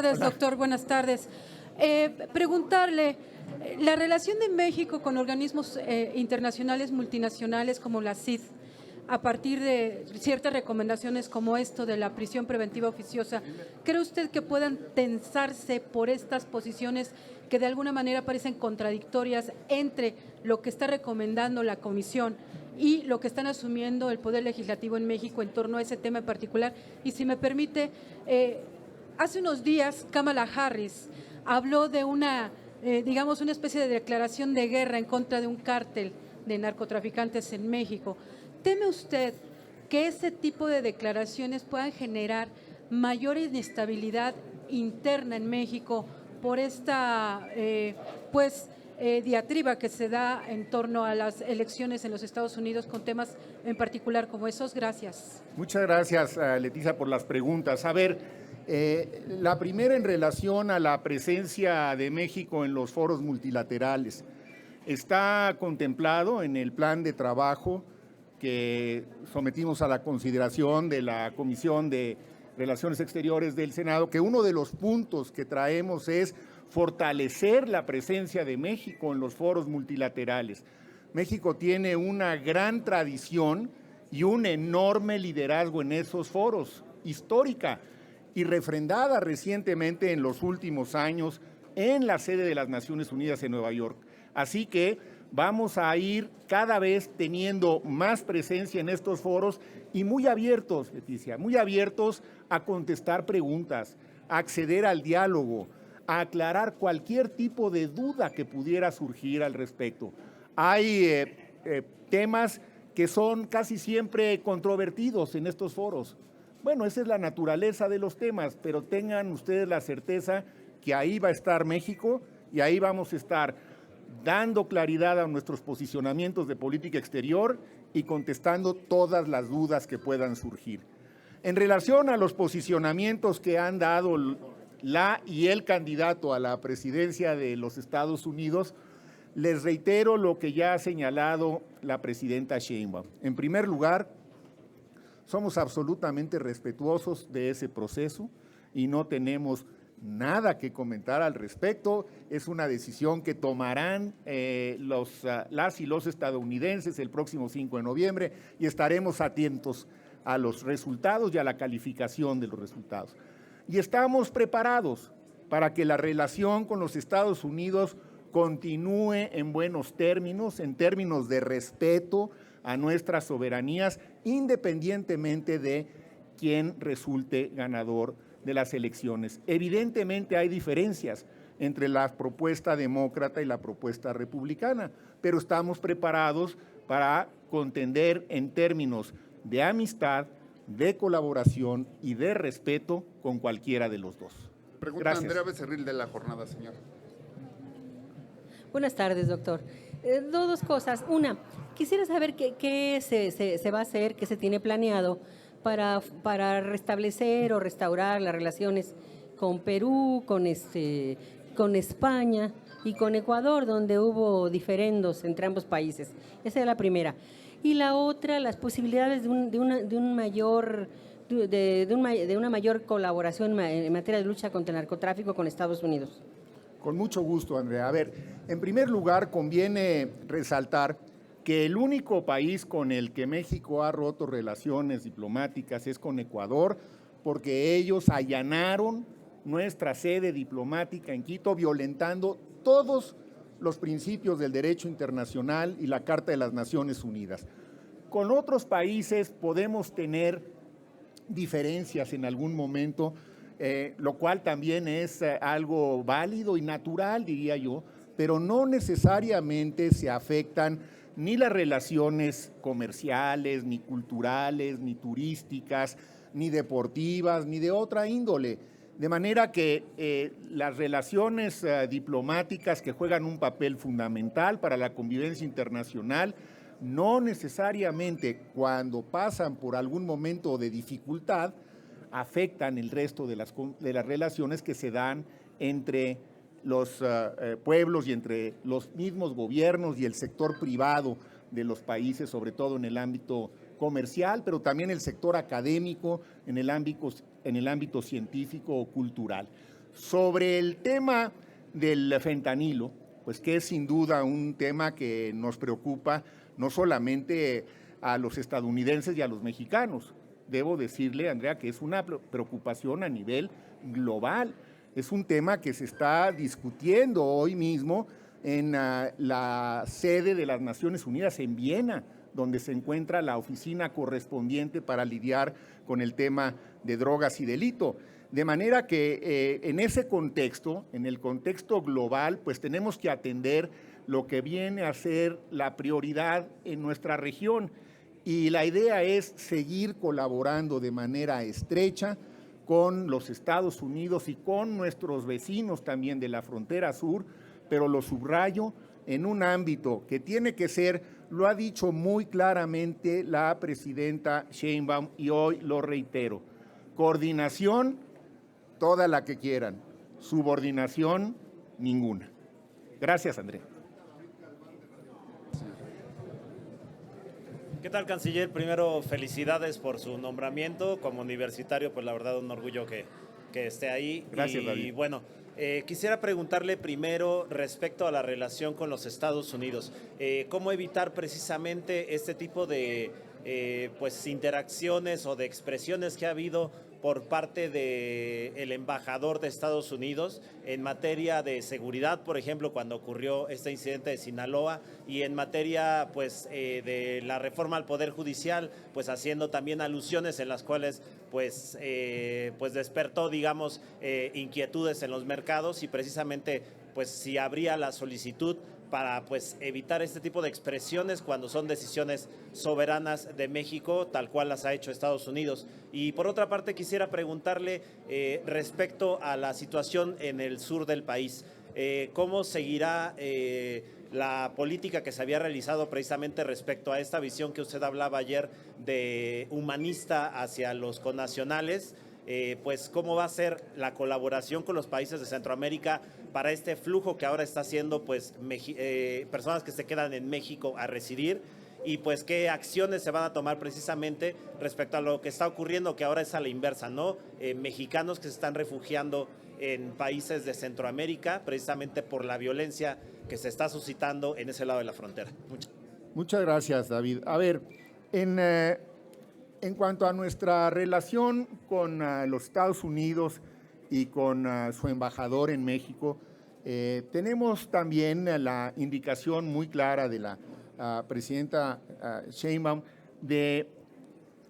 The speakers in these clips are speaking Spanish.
tardes, doctor. Buenas tardes. Preguntarle, la relación de México con organismos internacionales multinacionales como la CID, a partir de ciertas recomendaciones como esto de la prisión preventiva oficiosa, ¿cree usted que puedan tensarse por estas posiciones que de alguna manera parecen contradictorias entre lo que está recomendando la Comisión y lo que están asumiendo el Poder Legislativo en México en torno a ese tema en particular? Y si me permite, hace unos días Kamala Harris habló de una especie de declaración de guerra en contra de un cártel de narcotraficantes en México. ¿Teme usted que ese tipo de declaraciones puedan generar mayor inestabilidad interna en México por esta diatriba que se da en torno a las elecciones en los Estados Unidos con temas en particular como esos? Gracias. Muchas gracias, Leticia, por las preguntas. A ver, la primera en relación a la presencia de México en los foros multilaterales. Está contemplado en el plan de trabajo que sometimos a la consideración de la Comisión de Relaciones Exteriores del Senado, que uno de los puntos que traemos es fortalecer la presencia de México en los foros multilaterales. México tiene una gran tradición y un enorme liderazgo en esos foros, histórica y refrendada recientemente en los últimos años en la sede de las Naciones Unidas en Nueva York. Así que vamos a ir cada vez teniendo más presencia en estos foros y muy abiertos, Leticia, muy abiertos a contestar preguntas, a acceder al diálogo, a aclarar cualquier tipo de duda que pudiera surgir al respecto. Hay temas que son casi siempre controvertidos en estos foros. Bueno, esa es la naturaleza de los temas, pero tengan ustedes la certeza que ahí va a estar México y ahí vamos a estar dando claridad a nuestros posicionamientos de política exterior y contestando todas las dudas que puedan surgir. En relación a los posicionamientos que han dado la y el candidato a la presidencia de los Estados Unidos, les reitero lo que ya ha señalado la presidenta Sheinbaum. En primer lugar, somos absolutamente respetuosos de ese proceso y no tenemos nada que comentar al respecto. Es una decisión que tomarán las y los estadounidenses el próximo 5 de noviembre y estaremos atentos a los resultados y a la calificación de los resultados. Y estamos preparados para que la relación con los Estados Unidos continúe en buenos términos, en términos de respeto a nuestras soberanías, independientemente de quién resulte ganador de las elecciones. Evidentemente hay diferencias entre la propuesta demócrata y la propuesta republicana, pero estamos preparados para contender en términos de amistad, de colaboración y de respeto con cualquiera de los dos. Pregunta Andrea Becerril de La Jornada, señor. Buenas tardes, doctor. Dos cosas. Una, quisiera saber qué se va a hacer, qué se tiene planeado para restablecer o restaurar las relaciones con Perú, con España y con Ecuador, donde hubo diferendos entre ambos países. Esa es la primera. Y la otra, las posibilidades de una mayor colaboración en materia de lucha contra el narcotráfico con Estados Unidos. Con mucho gusto, Andrea. A ver, en primer lugar, conviene resaltar que el único país con el que México ha roto relaciones diplomáticas es con Ecuador, porque ellos allanaron nuestra sede diplomática en Quito, violentando todos los principios del derecho internacional y la Carta de las Naciones Unidas. Con otros países podemos tener diferencias en algún momento, lo cual también es algo válido y natural, diría yo, pero no necesariamente se afectan ni las relaciones comerciales, ni culturales, ni turísticas, ni deportivas, ni de otra índole. De manera que las relaciones diplomáticas que juegan un papel fundamental para la convivencia internacional, no necesariamente cuando pasan por algún momento de dificultad, afectan el resto de las relaciones que se dan entre los pueblos y entre los mismos gobiernos y el sector privado de los países, sobre todo en el ámbito comercial, pero también el sector académico, en el ámbito científico o cultural. Sobre el tema del fentanilo, pues que es sin duda un tema que nos preocupa no solamente a los estadounidenses y a los mexicanos. Debo decirle, Andrea, que es una preocupación a nivel global. Es un tema que se está discutiendo hoy mismo en la sede de las Naciones Unidas en Viena, donde se encuentra la oficina correspondiente para lidiar con el tema de drogas y delito. De manera que en ese contexto, en el contexto global, pues tenemos que atender lo que viene a ser la prioridad en nuestra región. Y la idea es seguir colaborando de manera estrecha con los Estados Unidos y con nuestros vecinos también de la frontera sur, pero lo subrayo en un ámbito que tiene que ser, lo ha dicho muy claramente la presidenta Sheinbaum y hoy lo reitero, coordinación toda la que quieran, subordinación ninguna. Gracias, Andrea. ¿Qué tal, canciller? Primero, felicidades por su nombramiento como universitario, pues la verdad un orgullo que esté ahí. Gracias, David. Y bueno, quisiera preguntarle primero respecto a la relación con los Estados Unidos. ¿Cómo evitar precisamente este tipo de pues interacciones o de expresiones que ha habido por parte del embajador de Estados Unidos en materia de seguridad, por ejemplo, cuando ocurrió este incidente de Sinaloa, y en materia pues de la reforma al Poder Judicial, pues haciendo también alusiones en las cuales pues despertó, digamos, inquietudes en los mercados, y precisamente pues si habría la solicitud para pues evitar este tipo de expresiones cuando son decisiones soberanas de México, tal cual las ha hecho Estados Unidos. Y por otra parte quisiera preguntarle respecto a la situación en el sur del país. ¿Cómo seguirá la política que se había realizado precisamente respecto a esta visión que usted hablaba ayer de humanista hacia los connacionales? Pues cómo va a ser la colaboración con los países de Centroamérica para este flujo que ahora está haciendo pues personas que se quedan en México a residir, y pues qué acciones se van a tomar precisamente respecto a lo que está ocurriendo, que ahora es a la inversa, ¿no? Mexicanos que se están refugiando en países de Centroamérica precisamente por la violencia que se está suscitando en ese lado de la frontera. Muchas gracias, David. A ver, en cuanto a nuestra relación con los Estados Unidos y con su embajador en México, tenemos también la indicación muy clara de la presidenta Sheinbaum de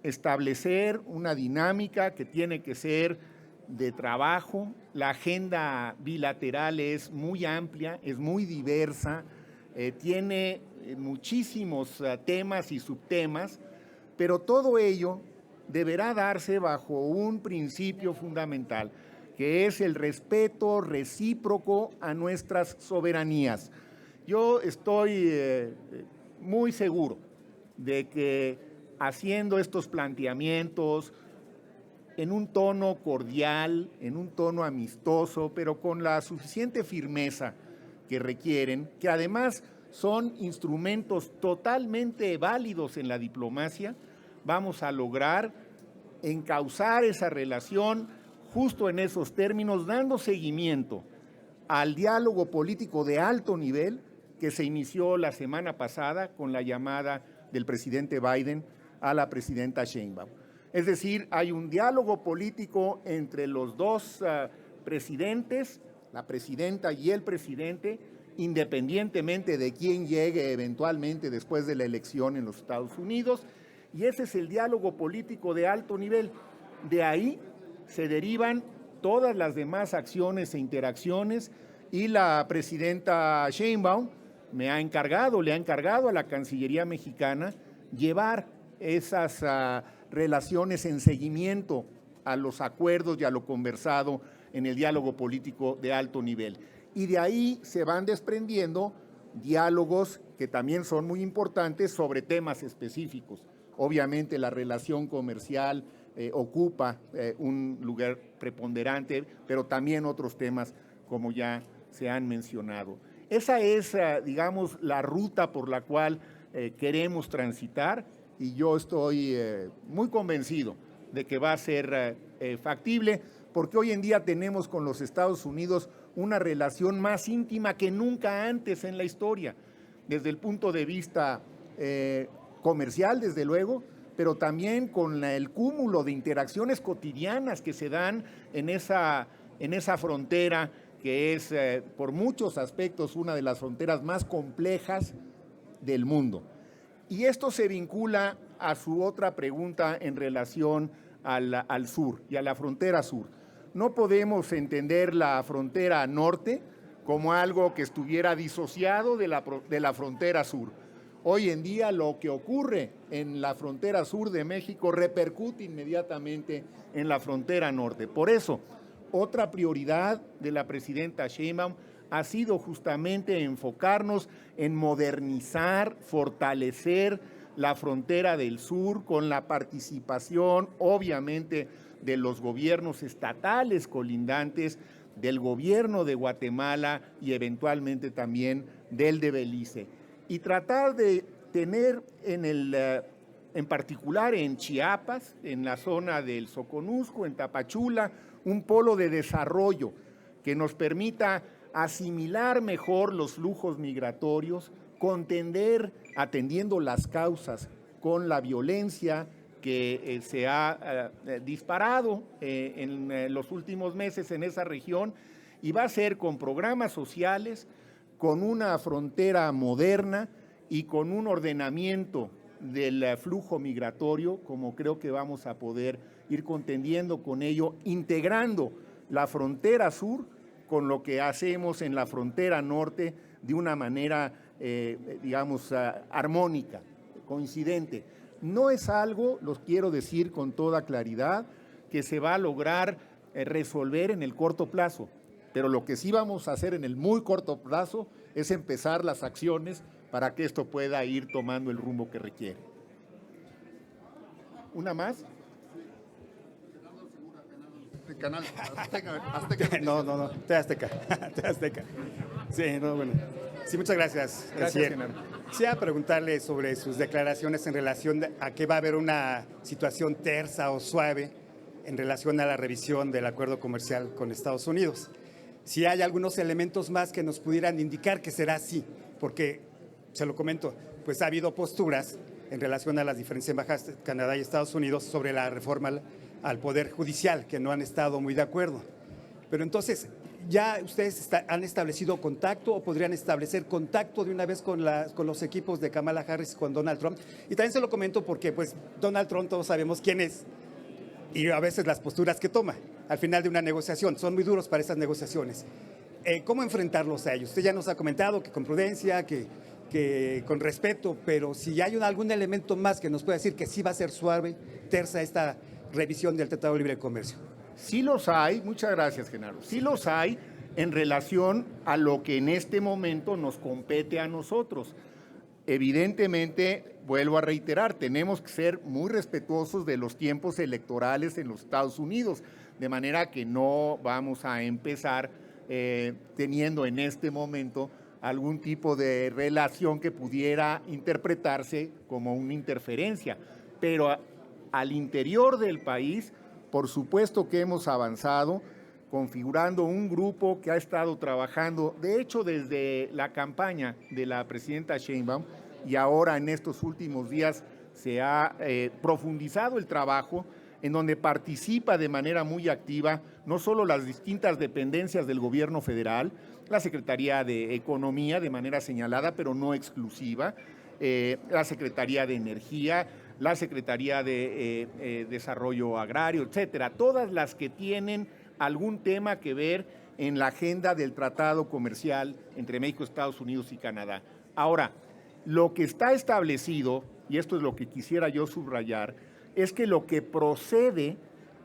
establecer una dinámica que tiene que ser de trabajo. La agenda bilateral es muy amplia, es muy diversa, tiene muchísimos temas y subtemas, pero todo ello deberá darse bajo un principio fundamental, que es el respeto recíproco a nuestras soberanías. Yo estoy muy seguro de que haciendo estos planteamientos en un tono cordial, en un tono amistoso, pero con la suficiente firmeza que requieren, que además son instrumentos totalmente válidos en la diplomacia, vamos a lograr encauzar esa relación justo en esos términos, dando seguimiento al diálogo político de alto nivel que se inició la semana pasada con la llamada del presidente Biden a la presidenta Sheinbaum. Es decir, hay un diálogo político entre los dos presidentes, la presidenta y el presidente, independientemente de quién llegue eventualmente después de la elección en los Estados Unidos, y ese es el diálogo político de alto nivel. De ahí se derivan todas las demás acciones e interacciones, y la presidenta Sheinbaum le ha encargado a la Cancillería mexicana llevar esas relaciones en seguimiento a los acuerdos y a lo conversado en el diálogo político de alto nivel. Y de ahí se van desprendiendo diálogos que también son muy importantes sobre temas específicos. Obviamente la relación comercial ocupa un lugar preponderante, pero también otros temas como ya se han mencionado. Esa es, digamos, la ruta por la cual queremos transitar, y yo estoy muy convencido de que va a ser factible, porque hoy en día tenemos con los Estados Unidos una relación más íntima que nunca antes en la historia, desde el punto de vista comercial, desde luego, pero también con el cúmulo de interacciones cotidianas que se dan en esa frontera, que es por muchos aspectos una de las fronteras más complejas del mundo. Y esto se vincula a su otra pregunta en relación al sur y a la frontera sur. No podemos entender la frontera norte como algo que estuviera disociado de la frontera sur. Hoy en día lo que ocurre en la frontera sur de México repercute inmediatamente en la frontera norte. Por eso, otra prioridad de la presidenta Sheinbaum ha sido justamente enfocarnos en modernizar, fortalecer la frontera del sur con la participación, obviamente, de los gobiernos estatales colindantes, del gobierno de Guatemala y eventualmente también del de Belice. Y tratar de tener en particular en Chiapas, en la zona del Soconusco, en Tapachula, un polo de desarrollo que nos permita asimilar mejor los flujos migratorios, contender, atendiendo las causas con la violencia que se ha disparado en los últimos meses en esa región, y va a ser con programas sociales, con una frontera moderna y con un ordenamiento del flujo migratorio, como creo que vamos a poder ir contendiendo con ello, integrando la frontera sur con lo que hacemos en la frontera norte de una manera, digamos, armónica, coincidente. No es algo, los quiero decir con toda claridad, que se va a lograr resolver en el corto plazo, pero lo que sí vamos a hacer en el muy corto plazo es empezar las acciones para que esto pueda ir tomando el rumbo que requiere. ¿Una más? Canal Azteca. No, te Azteca. Sí, no, bueno. Sí, muchas gracias. Gracias, Genaro. Quisiera preguntarle sobre sus declaraciones en relación a que va a haber una situación tersa o suave en relación a la revisión del acuerdo comercial con Estados Unidos. Si hay algunos elementos más que nos pudieran indicar que será así, porque, se lo comento, pues ha habido posturas en relación a las diferentes embajadas de Canadá y Estados Unidos sobre la reforma al Poder Judicial, que no han estado muy de acuerdo. Pero entonces, ¿ya ustedes han establecido contacto o podrían establecer contacto de una vez con los equipos de Kamala Harris y con Donald Trump? Y también se lo comento porque pues Donald Trump todos sabemos quién es y a veces las posturas que toma al final de una negociación. Son muy duros para esas negociaciones. ¿Cómo enfrentarlos a ellos? Usted ya nos ha comentado que con prudencia, que con respeto, pero si hay algún elemento más que nos pueda decir que sí va a ser suave, tersa esta revisión del Tratado de Libre Comercio. Sí los hay, muchas gracias, Genaro. Sí los hay en relación a lo que en este momento nos compete a nosotros. Evidentemente, vuelvo a reiterar, tenemos que ser muy respetuosos de los tiempos electorales en los Estados Unidos, de manera que no vamos a empezar teniendo en este momento algún tipo de relación que pudiera interpretarse como una interferencia. Pero al interior del país, por supuesto que hemos avanzado, configurando un grupo que ha estado trabajando, de hecho, desde la campaña de la presidenta Sheinbaum, y ahora en estos últimos días se ha profundizado el trabajo, en donde participa de manera muy activa no solo las distintas dependencias del gobierno federal, la Secretaría de Economía de manera señalada, pero no exclusiva, la Secretaría de Energía, la Secretaría de Desarrollo Agrario, etcétera, todas las que tienen algún tema que ver en la agenda del tratado comercial entre México, Estados Unidos y Canadá. Ahora, lo que está establecido, y esto es lo que quisiera yo subrayar, es que lo que procede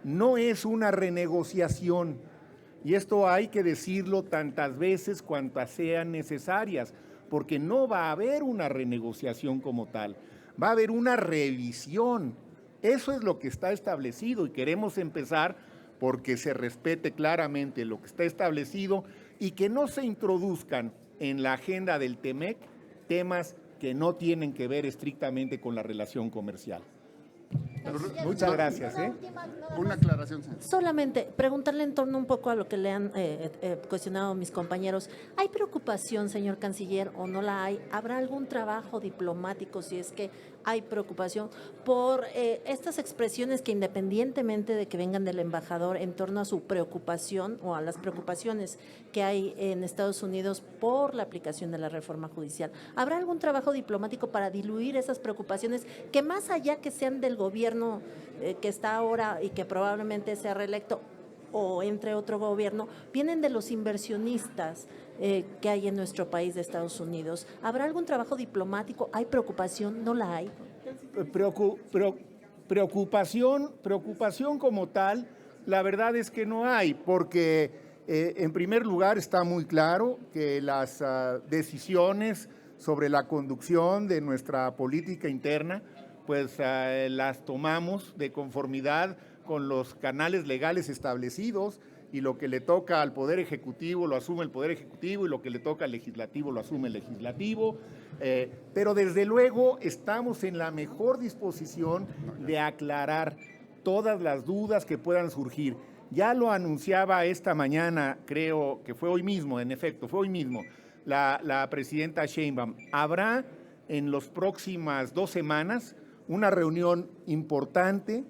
no es una renegociación, y esto hay que decirlo tantas veces cuantas sean necesarias, porque no va a haber una renegociación como tal, va a haber una revisión. Eso es lo que está establecido y queremos empezar porque se respete claramente lo que está establecido y que no se introduzcan en la agenda del TEMEC temas que no tienen que ver estrictamente con la relación comercial. Muchas gracias. Una aclaración, señor. Solamente preguntarle en torno un poco a lo que le han cuestionado mis compañeros. ¿Hay preocupación, señor canciller, o no la hay? ¿Habrá algún trabajo diplomático, si es que hay preocupación, por estas expresiones que, independientemente de que vengan del embajador, en torno a su preocupación o a las preocupaciones que hay en Estados Unidos por la aplicación de la reforma judicial? ¿Habrá algún trabajo diplomático para diluir esas preocupaciones que, más allá que sean del gobierno que está ahora y que probablemente sea reelecto o entre otro gobierno, vienen de los inversionistas que hay en nuestro país de Estados Unidos? ¿Habrá algún trabajo diplomático? ¿Hay preocupación? ¿No la hay? Preocupación como tal, la verdad es que no hay, porque en primer lugar está muy claro que las decisiones sobre la conducción de nuestra política interna, pues las tomamos de conformidad con los canales legales establecidos, y lo que le toca al Poder Ejecutivo lo asume el Poder Ejecutivo, y lo que le toca al Legislativo lo asume el Legislativo. Pero desde luego estamos en la mejor disposición de aclarar todas las dudas que puedan surgir. Ya lo anunciaba esta mañana, creo que fue hoy mismo, en efecto, fue hoy mismo, la presidenta Sheinbaum. Habrá en las próximas 2 semanas una reunión importante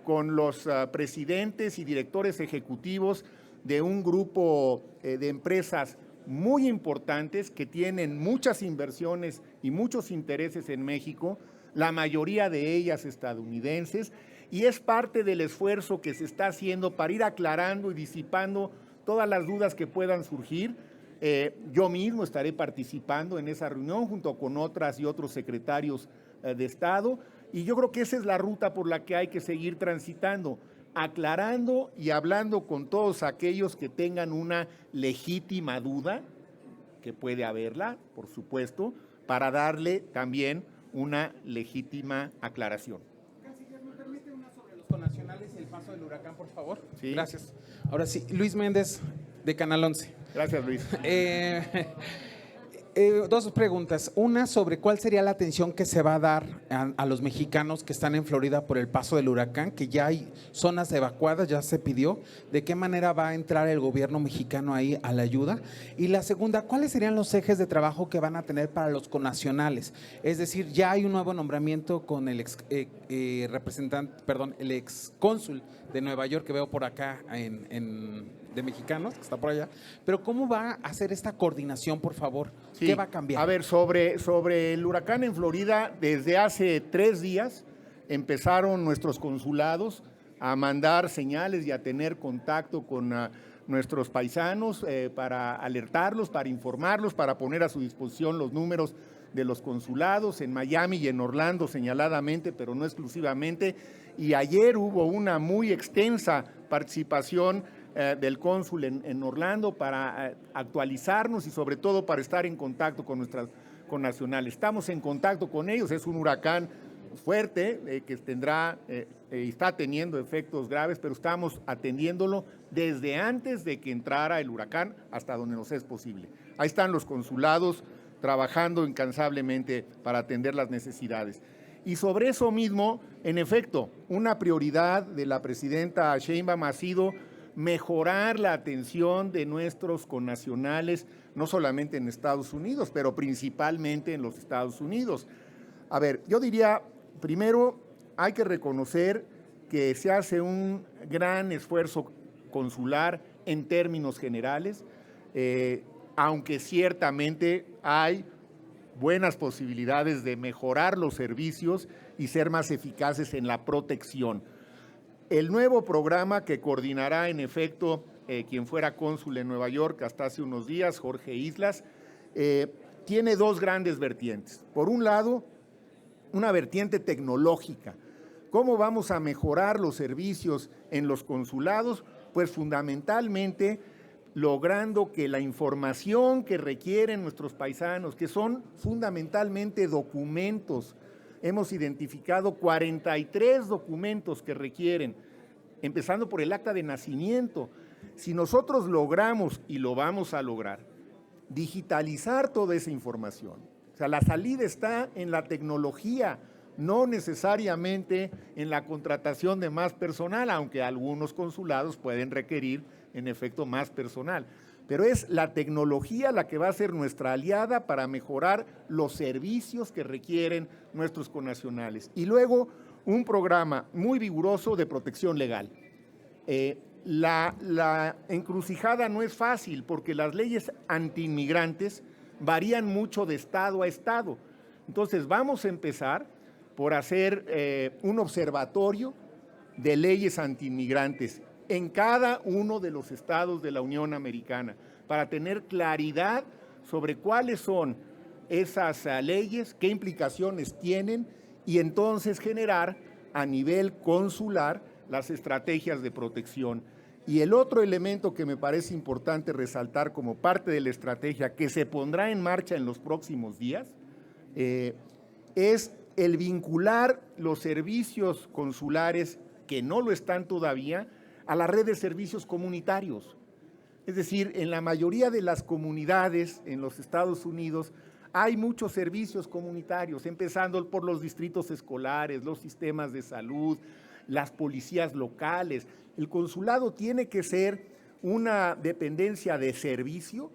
con los presidentes y directores ejecutivos de un grupo de empresas muy importantes que tienen muchas inversiones y muchos intereses en México, la mayoría de ellas estadounidenses, y es parte del esfuerzo que se está haciendo para ir aclarando y disipando todas las dudas que puedan surgir. Yo mismo estaré participando en esa reunión junto con otras y otros secretarios de Estado, y yo creo que esa es la ruta por la que hay que seguir transitando, aclarando y hablando con todos aquellos que tengan una legítima duda, que puede haberla, por supuesto, para darle también una legítima aclaración. Canciller, ¿me permite una sobre los connacionales y el paso del huracán, por favor? Sí. Gracias. Ahora sí, Luis Méndez, de Canal 11. Gracias, Luis. 2 preguntas. Una sobre cuál sería la atención que se va a dar a los mexicanos que están en Florida por el paso del huracán, que ya hay zonas evacuadas, ya se pidió. ¿De qué manera va a entrar el gobierno mexicano ahí a la ayuda? Y la segunda, ¿cuáles serían los ejes de trabajo que van a tener para los connacionales? Es decir, ya hay un nuevo nombramiento con el el ex cónsul de Nueva York que veo por acá de mexicanos, que está por allá, pero ¿cómo va a hacer esta coordinación, por favor? Sí. ¿Qué va a cambiar? A ver, sobre el huracán en Florida, desde hace 3 días empezaron nuestros consulados a mandar señales y a tener contacto con nuestros paisanos para alertarlos, para informarlos, para poner a su disposición los números de los consulados en Miami y en Orlando señaladamente, pero no exclusivamente. Y ayer hubo una muy extensa participación del cónsul en Orlando para actualizarnos y sobre todo para estar en contacto con nuestras connacionales. Estamos en contacto con ellos, es un huracán fuerte que está teniendo efectos graves, pero estamos atendiéndolo desde antes de que entrara el huracán hasta donde nos es posible. Ahí están los consulados trabajando incansablemente para atender las necesidades. Y sobre eso mismo, en efecto, una prioridad de la presidenta Sheinbaum ha sido mejorar la atención de nuestros connacionales, no solamente en Estados Unidos, pero principalmente en los Estados Unidos. A ver, yo diría, primero hay que reconocer que se hace un gran esfuerzo consular en términos generales, aunque ciertamente hay buenas posibilidades de mejorar los servicios y ser más eficaces en la protección. El nuevo programa que coordinará en efecto quien fuera cónsul en Nueva York hasta hace unos días, Jorge Islas, tiene 2 grandes vertientes. Por un lado, una vertiente tecnológica. ¿Cómo vamos a mejorar los servicios en los consulados? Pues fundamentalmente logrando que la información que requieren nuestros paisanos, que son fundamentalmente documentos, hemos identificado 43 documentos que requieren, empezando por el acta de nacimiento. Si nosotros logramos, y lo vamos a lograr, digitalizar toda esa información, o sea, la salida está en la tecnología no necesariamente en la contratación de más personal, aunque algunos consulados pueden requerir en efecto más personal. Pero es la tecnología la que va a ser nuestra aliada para mejorar los servicios que requieren nuestros connacionales. Y luego un programa muy vigoroso de protección legal. La encrucijada no es fácil porque las leyes antiinmigrantes varían mucho de estado a estado. Entonces vamos a empezar por hacer un observatorio de leyes antiinmigrantes en cada uno de los estados de la Unión Americana para tener claridad sobre cuáles son esas leyes, qué implicaciones tienen y entonces generar a nivel consular las estrategias de protección. Y el otro elemento que me parece importante resaltar como parte de la estrategia que se pondrá en marcha en los próximos días es el vincular los servicios consulares que no lo están todavía a la red de servicios comunitarios. Es decir, en la mayoría de las comunidades en los Estados Unidos hay muchos servicios comunitarios, empezando por los distritos escolares, los sistemas de salud, las policías locales. El consulado tiene que ser una dependencia de servicio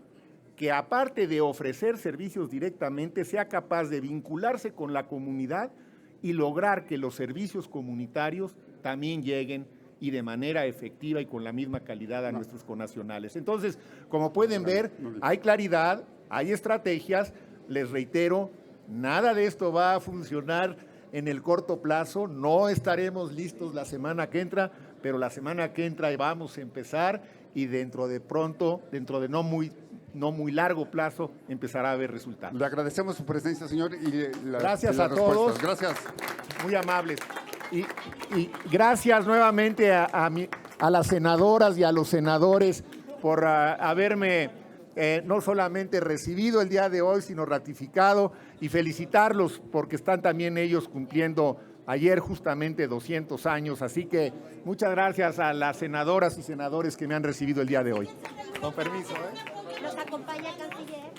que, aparte de ofrecer servicios directamente, sea capaz de vincularse con la comunidad y lograr que los servicios comunitarios también lleguen y de manera efectiva y con la misma calidad a nuestros connacionales. Entonces, como pueden ver, hay claridad, hay estrategias. Les reitero, nada de esto va a funcionar en el corto plazo, no estaremos listos la semana que entra, pero la semana que entra vamos a empezar y dentro de no muy largo plazo, empezará a haber resultados. Le agradecemos su presencia, señor. Gracias a todos. Gracias. Muy amables. Y gracias nuevamente a las senadoras y a los senadores por haberme no solamente recibido el día de hoy, sino ratificado, y felicitarlos porque están también ellos cumpliendo ayer justamente 200 años. Así que muchas gracias a las senadoras y senadores que me han recibido el día de hoy. Con permiso. ¿Nos acompaña, canciller?